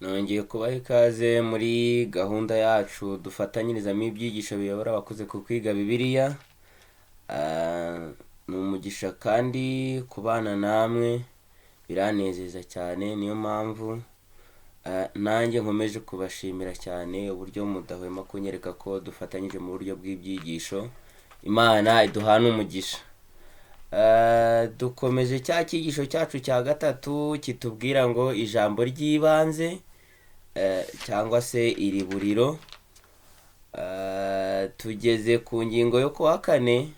Nongeye kubaha ikaze muri gahunda yacu dufatanyirizamo ibyigisho biyobora abakuze ku kwiga Bibiliya. Ni umugisha kandi kubana namwe biranezeza cyane, niyo mpamvu nanjye nkomeje kubashimira cyane uburyo mudahwema kunyereka ko dufatanyije mu buryo bw'ibyigisho. Imana iduhana umugisha. Dukomeje cya cyigisho cyacu cya gatatu kitubwira ngo ijambo ry'ibanze cyangwa se iri buriro. Tugeze ku ngingo yo kuwa kane.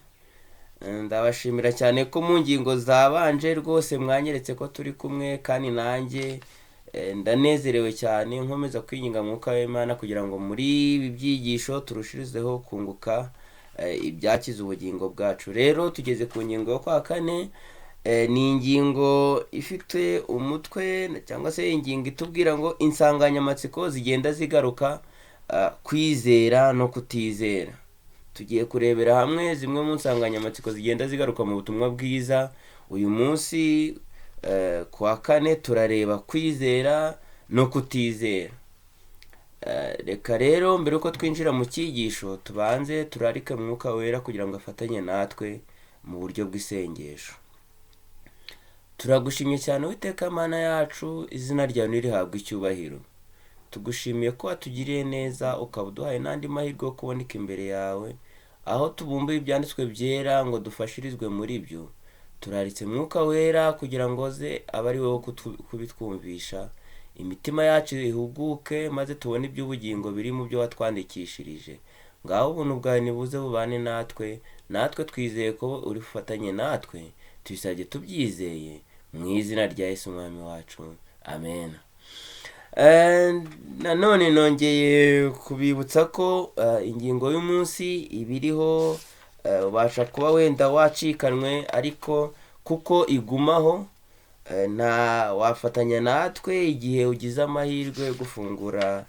Ndabashimira cyane ko mu ngingo zabanje rwose mwanyeretse ko turi kumwe, kandi nanjye ndanezerewe cyane nkomeza kwinginga Mwuka w'Imana kugira ngo muri ibi byigisho turushirizeho kunguka ibyakiza ubugingo bwacu. Rero tugeze ku ngingo yo kwa kane. Ni ingingo ifite umutwe cyangwa se ingingo itubwira ngo insanganyamatsiko zigenda zigaruka, kwizera no kutizera. Tugiye kurebera hamwe zimwe mu nsanganyamatsiko zigenda zigaruka mu butumwa bwiza. Uyu munsi kuwa kane turareba kwizera no kutizera. Reka rero mbere yuko twinjira mu cyigisho tubanze turarike Mwuka Wera kugira ngo afatanye natwe mu buryo bw'isengesho. Turagushimye cyane Uwiteka Mana yacu, izina ryawe nirihabwe icyubahiro. Tugushimiye ko watugiriye neza ukaba uduhaye n'andi mahirwe yo kuboneka imbere yawe, aho tubumbuye ibyanditswe byera ngo dufashirizwe muri byo. Turaritse Mwuka Wera kugira ngo ze abe ari wowe kubitwumvisha, imitima yacu ihuguke maze tubone iby'ubugingo biri mu byo watwandikishirije. Ngaho ubuntu bwawe nibuze bubane natwe twizeye ko uri bufatanye natwe, tubisabye tubyizeye mu izina rya Yesu Umwami wacu, amen. Nanone nongeye kubibutsa ko ingingo y'umunsi ibiriho, ubasha kuba wenda wacikanwe, ariko kuko igumaho wafatanya natwe igihe ugize amahirwe yo gufungura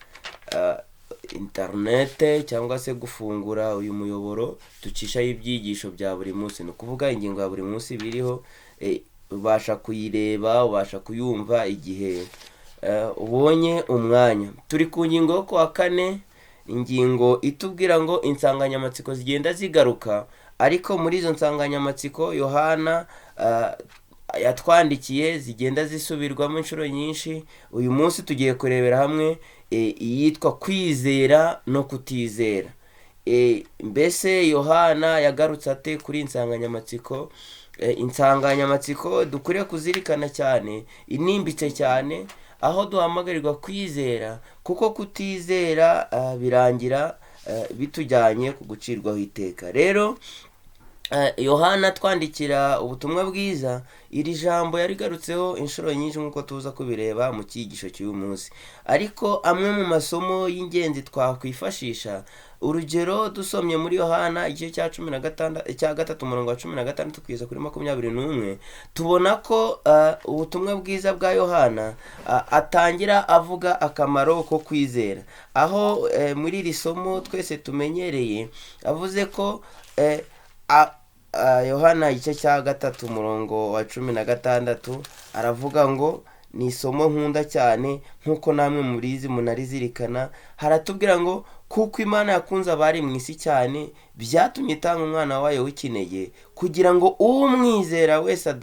interinete cyangwa se gufungura uyu muyoboro ducishaho ibyigisho bya buri munsi. Ni ukuvuga ingingo ya buri munsi biriho, ubasha kuyireba, ubasha kuyumva igihe ubonye umwanya. Turi ku ngingo yo kuwa kane, ingingo itubwira ngo insanganyamatsiko zigenda zigaruka, ariko muri izo nsanganyamatsiko Yohana yatwandikiye zigenda zisubirwamo inshuro nyinshi. Uyu munsi tugiye kurebera hamwe iyitwa kwizera no kutizera. Mbese Yohana yagarutse ate kuri insanganyamatsiko? Insanganyamatsiko dukwiriye kuzirikana cyane, inimbitse cyane, aho duhamagarirwa kwizera, kuko kutizera birangira bitujyanye ku gucirwaho iteka. Rero Yohana twandikira ubutumwa bwiza, iri jambo yarigarutseho inshuro nyinshi nk'uko tuza kubireba mu cyigisho cy'uyu munsi. Ariko amwe mu masomo y'ingenzi twakwifashisha, urugero dusomye muri Yohana igice cya gatatu umurongo wa 16 kugeza kuri 21, tubona ko ubutumwa bwiza bwa Yohana atangira avuga akamaro ko kwizera, aho muri iri somo twese tumenyereye avuze ko Yohana igice cya gatatu umurongo wa 16 aravuga ngo ni isomo nkunda cyane nk'uko namwe murizi munarizirikana. Haratubwira ngo kuko Imana yakunze abari mu isi cyane, byatumye itanga umwana wayo w'ikinege, kugira ngo umwizera wese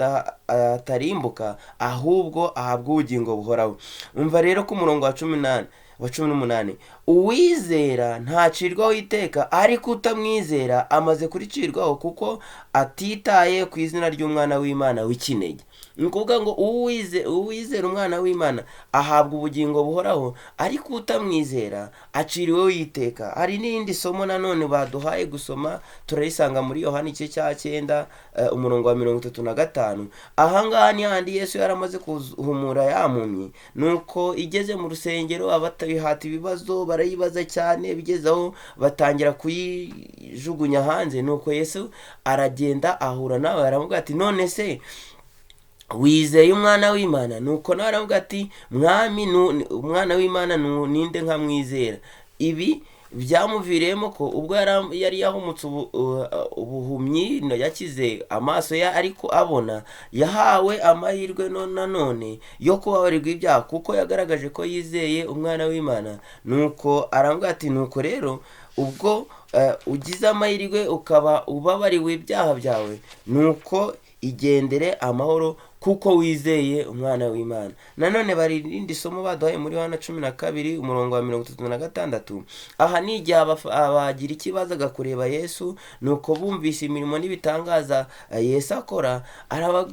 atarimbuka ahubwo ahabwe ubugingo buhoraho. Umva rero ko umurongo wa 18, uwizera ntacirwaho iteka, ariko utamwizera amaze kuricirwaho kuko atitaye ku izina ry'umwana w'Imana w'ikinege. Ni ukuvuga ngo uwizera umwana w'Imana ahabwa ubugingo buhoraho, ariko utamwizera aciriweho iteka. Hari n'irindi somo nanone baduhaye gusoma, turarisanga muri Yohana igice cya 9 umurongo wa 35. Ahangaha ni handi Yesu yaramaze kuhumura yampumyi, nuko igeze mu rusengero abatihata ibibazo barayibaza cyane, bigezaho batangira kuyijugunya hanze. Nuko Yesu aragenda ahura nawe, aramubwira ati none se wizeye umwana w'Imana? Nuko nawe aravuga ati mwami, umwana w'Imana ninde nkamwizera? Ibi byamuviriyemo ko ubwo yari yahumutse ubuhumyi, yakize amaso ye ariko abona, yahawe amahirwe nanone yo kubabarirwa ibyaha kuko yagaragaje ko yizeye umwana w'Imana. Nuko arambwira ati nuko rero ubwo ugize amahirwe ukaba ubabariwe ibyaha byawe, nuko igendere amahoro kuko wizeye umwana w'Imana. Nanone bari irindi somo baduhaye muri Yohana 12 umurongo wa 36. Aha ni igihe abagira ikibazo kureba Yesu, nuko bumvise imirimo n'ibitangaza Yesu akora,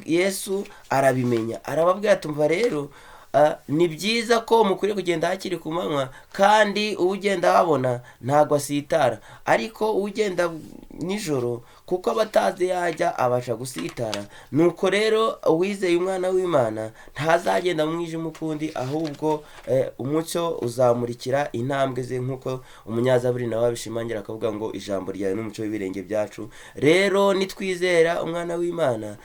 Yesu arabimenya, arababwira ati umva rero, ni byiza ko mukwiriye kugenda hakiri ku manywa, kandi ugenda wabona ntabwo asitara, ariko ugenda nijoro kuko abatazi yajya abasha gusitara. Nuko rero uwizeye umwana w'Imana ntazagenda mu mwijima ukundi, ahubwo umucyo uzamurikira intambwe ze, nk'uko umunyazaburi nawe abishimangira akavuga ngo ijambo ryawe n'umucyo w'ibirenge byacu. Rero nitwizera umwana w'Imana,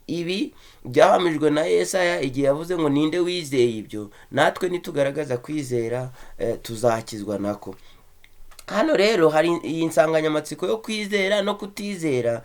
ibi byahamijwe na Yesaya igihe yavuze ngo ninde wizeye ibyo, natwe nitugaragaza kwizera tuzakizwa nako. Hano rero hari iyi nsanganyamatsiko yo kwizera no kutizera.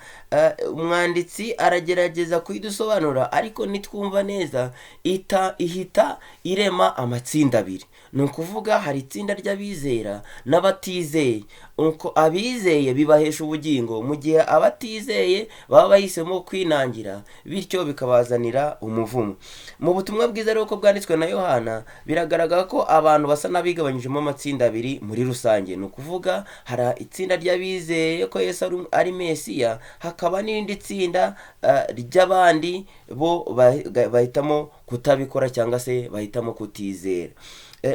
Umwanditsi aragerageza kuyidusobanura, ariko nitwumva neza ihita irema amatsinda abiri. Ni ukuvuga hari itsinda ry'abizera n'abatizeye. Uko abizeye bibahesha ubugingo, mu gihe abatizeye baba bahisemo kwinangira, bityo bikabazanira umuvumo. Mu butumwa bwiza rero ko bwanditswe na Yohana, biragaragara ko abantu basa n'abigabanyijemo amatsinda abiri muri rusange. Ni ukuvuga hari itsinda ry'abizeye ko Yesu ari Mesiya, hakaba n'irindi tsinda ry'abandi bo bahitamo kutabikora cyangwa se bahitamo kutizera.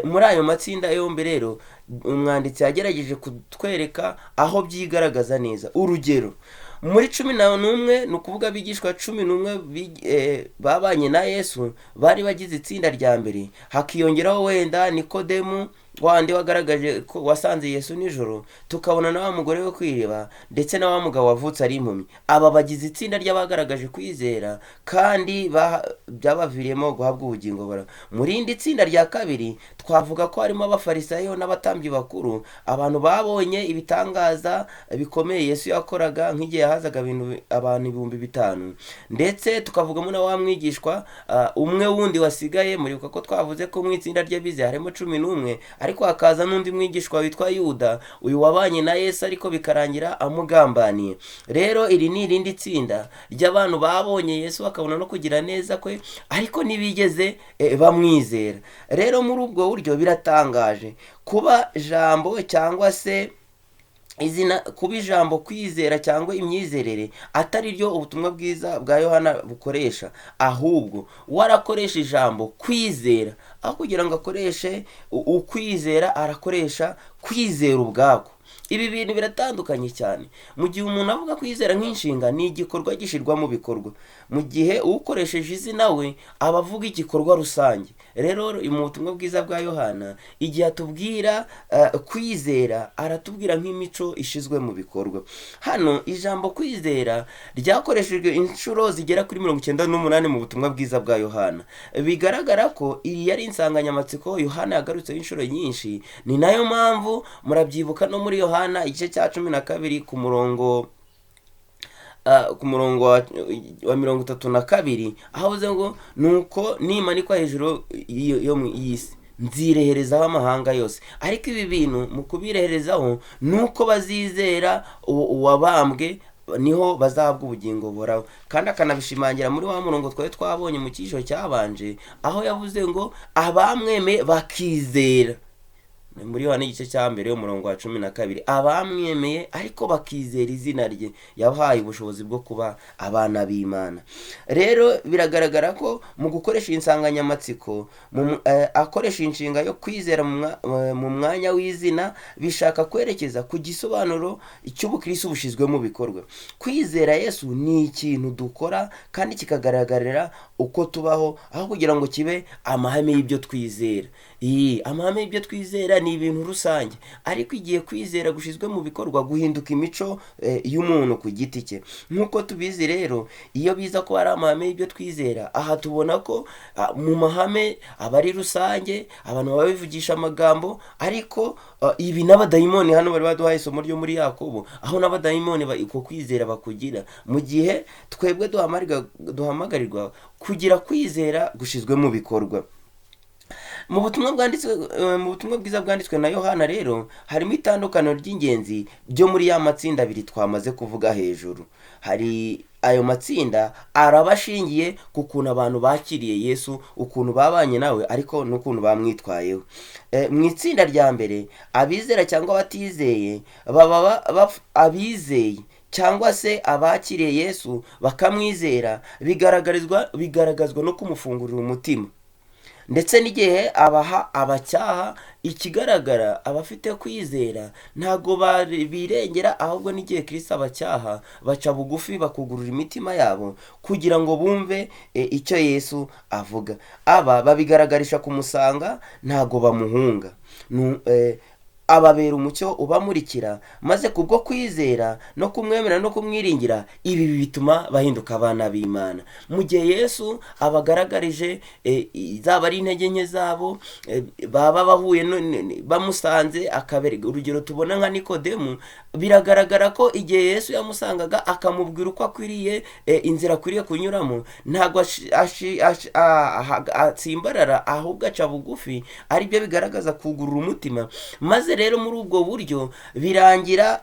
Muri ayo matsinda yombi rero umwanditsi yagerageje kutwereka aho byigaragaza neza. Urugero, muri 11, ni ukuvuga abigishwa 11 babanye na Yesu bari bagize itsinda rya mbere, hakiyongeraho wenda Nikodemu wandi wagaragaje ko wasanze Yesu nijoro, tukabona na wa mugore wo kwiriba, ndetse na wa mugabo wavutse ari impumyi. Aba bagize itsinda ry'abagaragaje kwizera kandi byabaviriyemo guhabwa ubugingo bara. Muri indi tsinda rya kabiri twavuga ko harimo abafarisayo n'abatambyi bakuru, abantu babonye ibitangaza bikomeye Yesu yakoraga, nk'igihe yahazaga abantu 5,000, ndetse tukavugamo na wa mwigishwa umwe wundi wasigaye. Muribuka ko twavuze ko mu itsinda ry'abizera harimo 11, ariko hakaza n'undi mwigishwa witwa Yuda, uyu wabanye na Yesu ariko bikarangira amugambaniye. Rero iri ni irindi tsinda ry'abantu babonye Yesu bakabona no kugira neza kwe, ariko ntibigeze bamwizera. Rero muri ubwo buryo biratangaje kuba jambo cyangwa se kuba ijambo kwizera cyangwa imyizerere atari ryo ubutumwa bwiza bwa Yohana bukoresha, ahubwo warakoresha ijambo kwizera, aho kugira ngo akoreshe ukwizera arakoresha kwizera ubwako. Ibi bintu biratandukanye cyane. Mu gihe umuntu avuga kwizera nk'inshinga, ni igikorwa gishyirwa mu bikorwa, mu gihe ukoresheje izina we aba avuga igikorwa rusange. Rero mu butumwa bwiza bwa Yohana igihe atubwira kwizera, aratubwira nk'imico ishizwe mu bikorwa. Hano ijambo kwizera ryakoreshejwe inshuro zigera kuri 98 mu butumwa bwiza bwa Yohana. Bigaragara ko iyi yari insanganyamatsiko Yohana yagarutseho inshuro nyinshi. Ni nayo mpamvu murabyibuka no muri Yohana igice cya 12 ku murongo wa 32, aho uze ngo nuko nimanikwa hejuru yo mu isi nzireherezaho amahanga yose. Ariko ibi bintu mu kubireherezaho nuko bazizera uwabambwe, niho bazahabwa ubugingo buhoraho. Kandi akanabishimangira muri wa murongo twari twabonye mu cyiciro cyabanje, aho yavuze ngo abamweme bakizera. Muri Yohana igice cya mbere umurongo wa 12, abamwemeye ariko bakizera izina rye yabahaye ubushobozi bwo kuba abana b'Imana. Rero biragaragara ko mu gukoresha insanganyamatsiko akoresha inshinga yo kwizera mu mwanya w'izina, bishaka kwerekeza ku gisobanuro cy'ubukristo bushizwe mu bikorwa. Kwizera Yesu ni ikintu dukora kandi kikagaragarira uko tubaho, aho kugira ngo kibe amahame y'ibyo twizera. amahame y'ibyo twizera ni ibintu rusange, ariko igihe kwizera gushyizwe mu bikorwa guhinduka imico y'umuntu ku giti cye. nk'uko tubizi rero, iyo biza ko hari amahame y'ibyo twizera, aha tubona ko mu mahame aba ari rusange, abantu baba bivugisha amagambo, ariko ibi n'abadayimoni hano bari baduhaye isomo ryo muri Yakobo, aho n'abadayimoni uko kwizera bakugira, mu gihe twebwe duhamagarirwa kugira kwizera gushyizwe mu bikorwa. mu butumwa bwiza bwanditswe na Yohana rero harimo itandukaniro ry'ingenzi byo muri ya matsinda abiri twamaze kuvuga hejuru. Hari ayo matsinda araba ashingiye ku kuntu abantu bakiriye Yesu, ukuntu babanye nawe, ariko n'ukuntu bamwitwayeho. Mu itsinda rya mbere, abizera cyangwa abatizeye baba abizeye cyangwa se abakiriye Yesu bakamwizera bigaragazwa no kumufungurira umutima, ndetse n'igihe abacyaha. Ikigaragara, abafite kwizera ntago birengera, ahubwo n'igihe Kristo abacyaha baca bugufi bakugurura imitima yabo kugira ngo bumve icyo Yesu avuga. Aba babigaragarisha kumusanga, ntago bamuhunga. Ababera umucyo ubamurikira, maze kubwo kwizera no kumwemera no kumwiringira, ibi bituma bahinduka abana b'Imana. Mu gihe Yesu abagaragarije zaba ari intege nke zabo, baba bahuye bamusanze akabereka urugero, tubona nka Nikodemu, biragaragara ko igihe Yesu yamusangaga akamubwira uko akwiriye, inzira akwiriye kunyuramo, ntabwo atsimbarara, ahubwo aca bugufi, aribyo bigaragaza kugurura umutima. Maze rero muri ubwo buryo birangira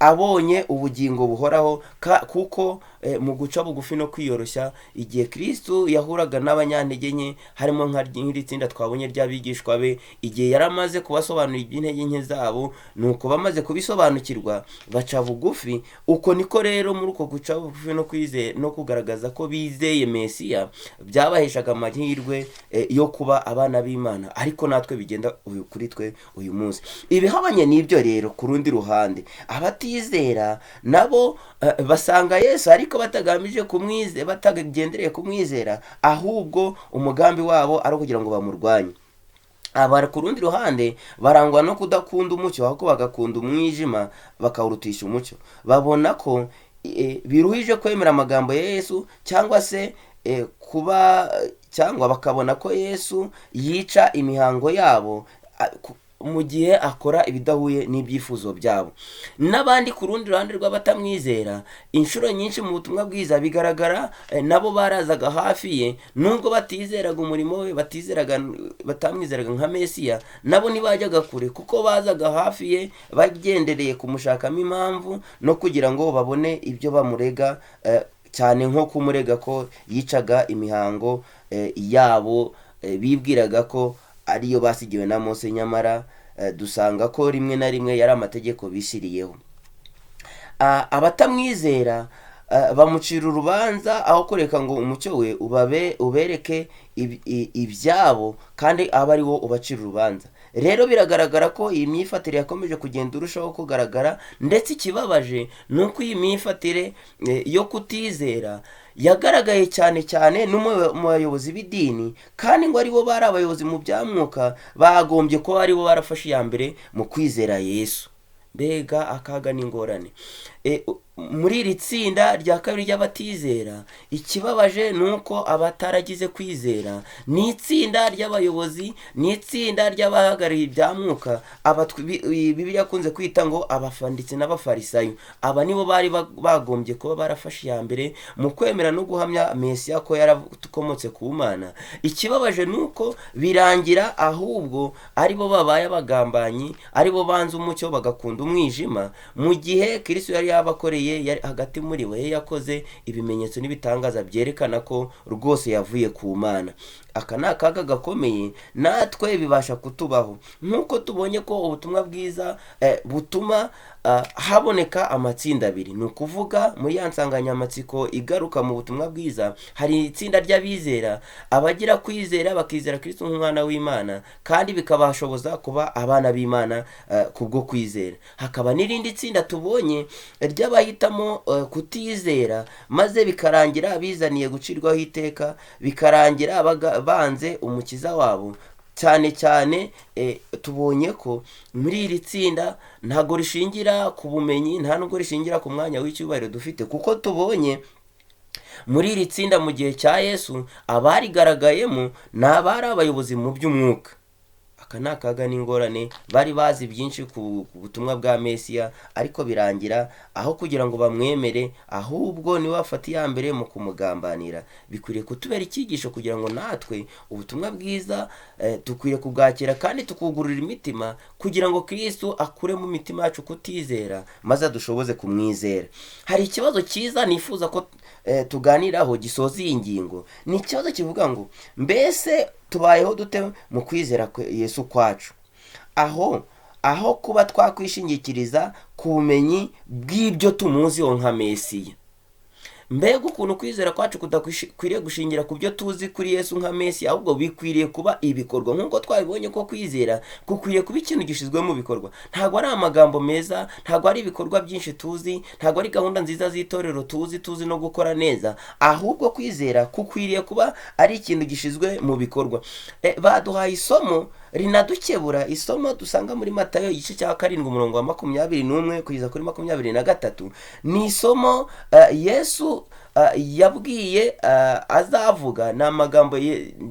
abonye ubugingo buhoraho, kuko mu guca bugufi no kwiyoroshya, igihe Kristo yahuraga n'abanyantege nke, harimo nk'iri tsinda twabonye ry'abigishwa be, igihe yari amaze kubasobanurira iby'intege nke zabo, nuko bamaze kubisobanukirwa baca bugufi. Uko niko rero muri uko guca bugufi no kwizera no kugaragaza ko bizeye Mesiya, byabaheshaga amahirwe yo kuba abana b'Imana, ariko natwe bigenda kuri twe uyu munsi. Ibihabanye n'ibyo rero, ku rundi ruhande, abatizera nabo basanga Yesu, ariko batagamije kumwizera, batagendereye kumwizera, ahubwo umugambi wabo ari ukugira ngo bamurwanye. Aba ku rundi ruhande barangwa no kudakunda umucyo, ahubwo bagakunda umwijima bakawurutisha umucyo. Babona ko biruhije kwemera amagambo ya Yesu, cyangwa se cyangwa bakabona ko Yesu yica imihango yabo mu gihe akora ibidahuye n'ibyifuzo byabo. N'abandi ku rundi ruhande rw'abatamwizera, inshuro nyinshi mu butumwa bwiza bigaragara nabo barazaga hafi ye, nubwo batizeraga umurimo we, batamwizeraga nka Mesiya, nabo ntibajyaga kure, kuko bazaga hafi ye bagendereye kumushakamo impamvu no kugira ngo babone ibyo bamurega, cyane nko kumurega ko yicaga imihango yabo, bibwiraga ko ariyo basigiwe na Mose, nyamara dusanga ko rimwe na rimwe yari amategeko bishyiriyeho. Abatamwizera bamucira urubanza, aho kureka ngo umucyo we ubereke ibyabo, kandi aba ari wo ubacira urubanza. Rero biragaragara ko iyi myifatire yakomeje kugenda urushaho kugaragara, ndetse ikibabaje ni uko iyi myifatire yo kutizera yagaragaye cyane cyane no mu bayobozi b'idini, kandi ngo aribo bari abayobozi mu bya mwuka, bagombye ko aribo barafashe iya mbere mu kwizera Yesu. Mbega akaga n'ingorane muri iri tsinda rya kabiri ry'abatizera. Ikibabaje ni uko abataragize kwizera ni itsinda ry'abayobozi, ni itsinda ry'abahagarariye ibya mwuka, Bibiliya yakunze kwita ngo abafanditsi n'abafarisayo. Aba nibo bari bagombye kuba barafashe iya mbere mu kwemera no guhamya Mesiya ko yarakomotse ku Mana. Ikibabaje ni uko birangira ahubwo aribo babaye abagambanyi, aribo banze umucyo bagakunda umwijima, mu gihe Kristo yari yabakoreye, yari hagati muri we, yakoze ibimenyetso n'ibitangaza byerekana ko rwose yavuye ku Mana. Aka ni akaga gakomeye, natwe bibasha kutubaho, nk'uko tubonye ko ubutumwa bwiza butuma haboneka amatsinda abiri. Ni ukuvuga muri ya nsanganyamatsiko igaruka mu butumwa bwiza, hari itsinda ry'abizera, abagira kwizera bakizera Kristo nk'umwana w'Imana, kandi bikabashoboza kuba abana b'Imana kubwo kwizera. Hakaba n'irindi tsinda tubonye ry'abahitamo kutizera, maze bikarangira bizaniye gucirwaho iteka, bikarangira banze umukiza wabo, cyane cyane tubonye ko muri iri tsinda ntabwo rishingira ku bumenyi, nta nubwo rishingira ku mwanya w'icyubahiro dufite, kuko tubonye muri iri tsinda mu gihe cya Yesu abarigaragayemo ni abari abayobozi mu by'umwuka. Aka ni akaga n'ingorane, bari bazi byinshi ku butumwa bwa Mesiya, ariko birangira aho kugira ngo bamwemere, ahubwo niwe bafata iya mbere mu kumugambanira. Bikwiriye kutubera icyigisho kugira ngo natwe ubutumwa bwiza dukwiriye kubwakira kandi tukugurura imitima, kugira ngo Kristo akure mu mitima yacu kutizera, maze adushoboze kumwizera. Hari ikibazo cyiza nifuza ko tuganiraho gisoza iyi ngingo. Ni ikibazo kivuga ngo mbese tubayeho dute mu kwizera Yesu kwacu, aho kuba twakwishingikiriza ku bumenyi bw'ibyo tumuziho nka Mesiya. Mbega ukuntu kwizera kwacu kudakwiriye gushingira ku byo tuzi kuri Yesu nka Mesiya, ahubwo bikwiriye kuba ibikorwa. Nk'uko twabibonye ko kwizera kukwiriye kuba ikintu gishyizwe mu bikorwa. Ntabwo ari amagambo meza, ntabwo ari ibikorwa byinshi tuzi, ntabwo ari gahunda nziza z'itorero tuzi no gukora neza, ahubwo kwizera kukwiriye kuba ari ikintu gishyizwe mu bikorwa. Baduhaye isomo rinadukebura, isomo dusanga muri Matayo igice cya 7 umurongo wa 21 kugeza kuri 23. Ni isomo Yesu yabwiye azavuga. Ni amagambo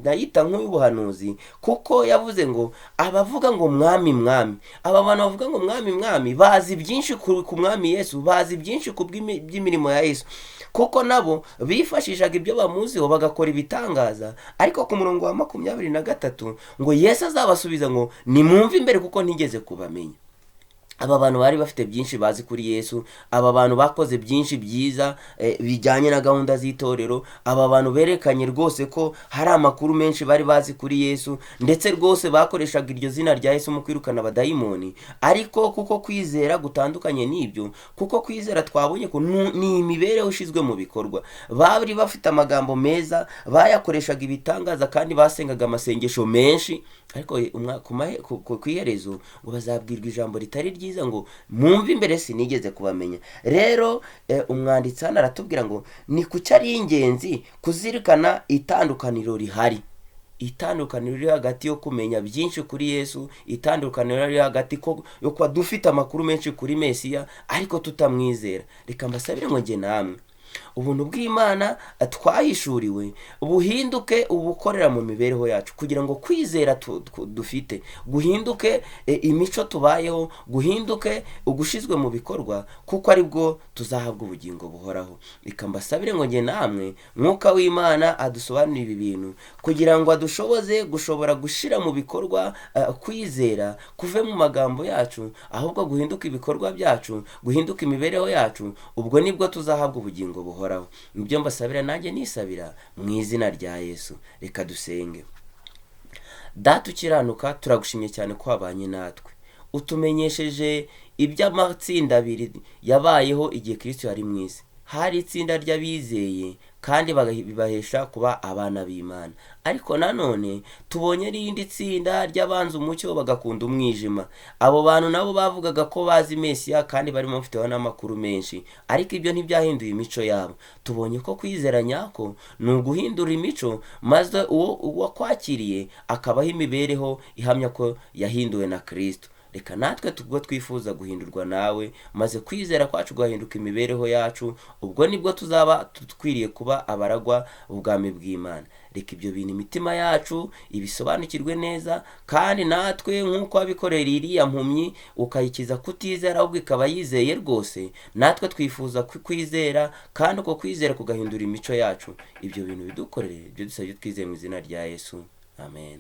nayita nk'ubuhanuzi, kuko yavuze ngo abavuga ngo mwami mwami, aba bantu bavuga ngo mwami mwami bazi byinshi ku mwami Yesu, bazi byinshi ku by'imirimo ya Yesu, kuko nabo bifashishaga ibyo bamuziho bagakora ibitangaza. Ariko ku murongo wa 23 ngo Yesu azabasubiza ngo nimwumve imbere kuko ntigeze kubamenya. Aba bantu bari bafite byinshi bazi kuri Yesu, aba bantu bakoze byinshi byiza bijyanye na gahunda z'itorero, aba bantu berekanye rwose ko hari amakuru menshi bari bazi kuri Yesu, ndetse rwose bakoreshaga iryo zina rya Yesu mu kwirukana abadayimoni. Ariko kuko kwizera gutandukanye n'ibyo, kuko kwizera twabonye ko ni imibereho ishyizwe mu bikorwa. Bari bafite amagambo meza, bayakoreshaga ibitangaza kandi basengaga amasengesho menshi, ariko ku iherezo ngo bazabwirwa ijambo ritari ryiza ngo mwumve imbere sinigeze kubamenya. Rero umwanditsi hano aratubwira ngo ni kuki ari ingenzi kuzirikana itandukaniro rihari, itandukaniro riri hagati yo kumenya byinshi kuri Yesu, itandukaniro riri hagati yo kuba dufite amakuru menshi kuri Mesiya ariko tutamwizera. Reka mbasabire ngo njye namwe ubuntu bw'Imana twahishuriwe buhinduke ubukorera mu mibereho yacu, kugira ngo kwizera dufite guhinduke imico tubayeho, guhinduke ugushizwe mu bikorwa, kuko ari bwo tuzahabwa ubugingo buhoraho. Reka mbasabire ngo njye namwe Mwuka w'Imana adusobanurire ibi bintu, kugira ngo adushoboze gushobora gushira mu bikorwa kwizera kuve mu magambo yacu, ahubwo guhinduka ibikorwa byacu, guhinduka imibereho yacu. Ubwo nibwo tuzahabwa ubugingo buhoraho. Nibyo mbasabira nanjye nisabira mu izina rya Yesu. Reka dusenge. Data ukiranuka, turagushimye cyane ko wabanye natwe, utumenyesheje iby'amatsinda abiri yabayeho igihe Kristo yari mu isi. Hari itsinda ry'abizeye kandi bibahesha kuba abana b'Imana, ariko nanone tubonye n'irindi tsinda ry'abanze umucyo bagakunda umwijima. Abo bantu nabo bavugaga ko bazi Mesiya kandi barimo bafiteho n'amakuru menshi, ariko ibyo ntibyahinduye imico yabo. Tubonye ko kwizera nyako ni uguhindura imico, maze uwo kwakiriye akabaho imibereho ihamya ko yahinduwe na Kristo. Reka natwe tubwo twifuza guhindurwa nawe, maze kwizera kwacu guhinduka imibereho yacu, ubwo nibwo tuzaba twiriye kuba abaragwa ubwami bw'Imana. Reka ibyo bintu imitima yacu ibisobanukirwe neza, kandi natwe nk'uko wabikorera iriya mpumyi ukayikiza kutizera ahubwo ikaba yizeye rwose, natwe twifuza kwizera, kandi uko kwizera kugahindura imico yacu. Ibyo bintu bidukorere, ibyo dusabye twizeye mu izina rya Yesu, amen.